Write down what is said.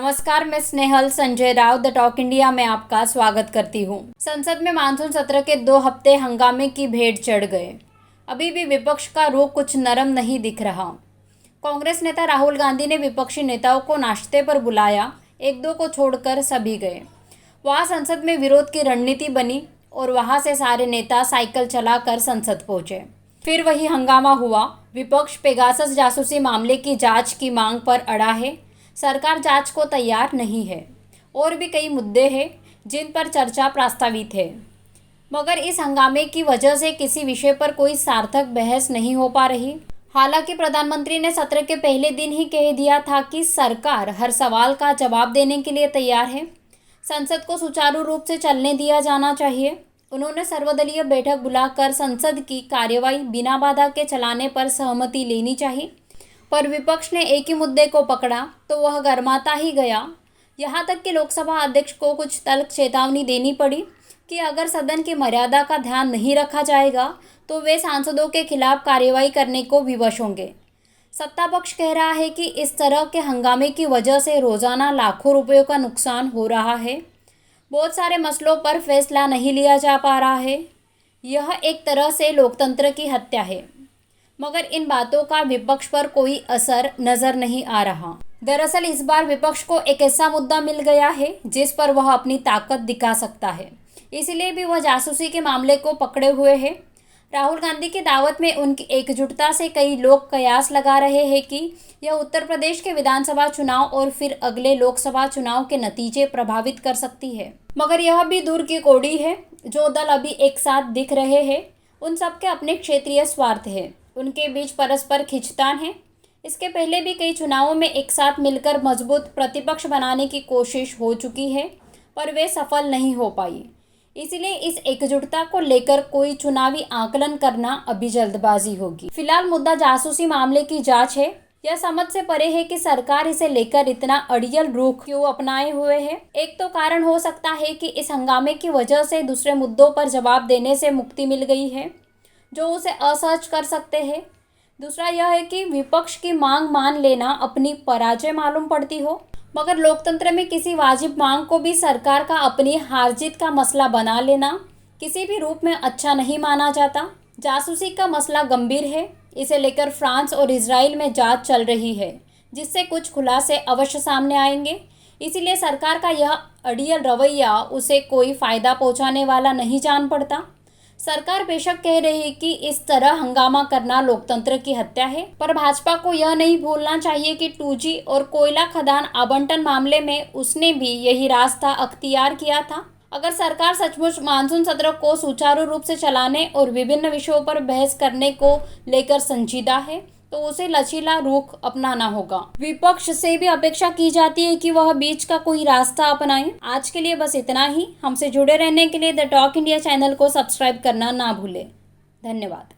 नमस्कार, मैं Snehal Sanjay Rao the talk India में आपका स्वागत करती हूँ। संसद में मानसून सत्र के 2 हफ्ते हंगामे की भेंट चढ़ गए। अभी भी विपक्ष का रुख कुछ नरम नहीं दिख रहा। कांग्रेस नेता राहुल गांधी ने विपक्षी नेताओं को नाश्ते पर बुलाया, 1-2 को छोड़कर सभी गए। वहाँ संसद में विरोध की रणनीति बनी और वहाँ से सारे नेता साइकिल चलाकर संसद पहुंचे। फिर वही हंगामा हुआ। विपक्ष पेगासस जासूसी मामले की जांच की मांग पर अड़ा है। सरकार जांच को तैयार नहीं है। और भी कई मुद्दे हैं जिन पर चर्चा प्रस्तावित है, मगर इस हंगामे की वजह से किसी विषय पर कोई सार्थक बहस नहीं हो पा रही। हालांकि प्रधानमंत्री ने सत्र के पहले दिन ही कह दिया था कि सरकार हर सवाल का जवाब देने के लिए तैयार है। संसद को सुचारू रूप से चलने दिया जाना चाहिए। उन्होंने सर्वदलीय बैठक बुलाकर संसद की कार्यवाही बिना बाधा के चलाने पर सहमति लेनी चाहिए। पर विपक्ष ने एक ही मुद्दे को पकड़ा तो वह गर्माता ही गया। यहाँ तक कि लोकसभा अध्यक्ष को कुछ तल्ख चेतावनी देनी पड़ी कि अगर सदन की मर्यादा का ध्यान नहीं रखा जाएगा तो वे सांसदों के खिलाफ कार्यवाही करने को विवश होंगे। सत्ता पक्ष कह रहा है कि इस तरह के हंगामे की वजह से रोजाना लाखों रुपयों का नुकसान हो रहा है। बहुत सारे मसलों पर फैसला नहीं लिया जा पा रहा है। यह एक तरह से लोकतंत्र की हत्या है, मगर इन बातों का विपक्ष पर कोई असर नजर नहीं आ रहा। दरअसल इस बार विपक्ष को एक ऐसा मुद्दा मिल गया है जिस पर वह अपनी ताकत दिखा सकता है, इसलिए भी वह जासूसी के मामले को पकड़े हुए है। राहुल गांधी की दावत में उनकी एकजुटता से कई लोग कयास लगा रहे हैं कि यह उत्तर प्रदेश के विधानसभा चुनाव और फिर अगले लोकसभा चुनाव के नतीजे प्रभावित कर सकती है। मगर यह भी दूर की कौड़ी है। जो दल अभी एक साथ दिख रहे हैं उन सबके अपने क्षेत्रीय स्वार्थ है, उनके बीच परस्पर खींचतान है। इसके पहले भी कई चुनावों में एक साथ मिलकर मजबूत प्रतिपक्ष बनाने की कोशिश हो चुकी है, पर वे सफल नहीं हो पाई। इसलिए इस एकजुटता को लेकर कोई चुनावी आकलन करना अभी जल्दबाजी होगी। फिलहाल मुद्दा जासूसी मामले की जांच है। यह समझ से परे है कि सरकार इसे लेकर इतना अड़ियल रुख क्यों अपनाए हुए है। एक तो कारण हो सकता है कि इस हंगामे की वजह से दूसरे मुद्दों पर जवाब देने से मुक्ति मिल गई है जो उसे असहज कर सकते हैं। दूसरा यह है कि विपक्ष की मांग मान लेना अपनी पराजय मालूम पड़ती हो, मगर लोकतंत्र में किसी वाजिब मांग को भी सरकार का अपनी हार जीत का मसला बना लेना किसी भी रूप में अच्छा नहीं माना जाता। जासूसी का मसला गंभीर है। इसे लेकर फ्रांस और इजराइल में जांच चल रही है, जिससे कुछ खुलासे अवश्य सामने आएंगे। इसीलिए सरकार का यह अड़ियल रवैया उसे कोई फायदा पहुंचाने वाला नहीं जान पड़ता। सरकार बेशक कह रही है कि इस तरह हंगामा करना लोकतंत्र की हत्या है, पर भाजपा को यह नहीं भूलना चाहिए कि 2G और कोयला खदान आवंटन मामले में उसने भी यही रास्ता अख्तियार किया था। अगर सरकार सचमुच मानसून सत्र को सुचारू रूप से चलाने और विभिन्न विषयों पर बहस करने को लेकर संजीदा है तो उसे लचीला रुख अपनाना होगा। विपक्ष से भी अपेक्षा की जाती है कि वह बीच का कोई रास्ता अपनाए। आज के लिए बस इतना ही। हमसे जुड़े रहने के लिए द टॉक इंडिया चैनल को सब्सक्राइब करना ना भूलें। धन्यवाद।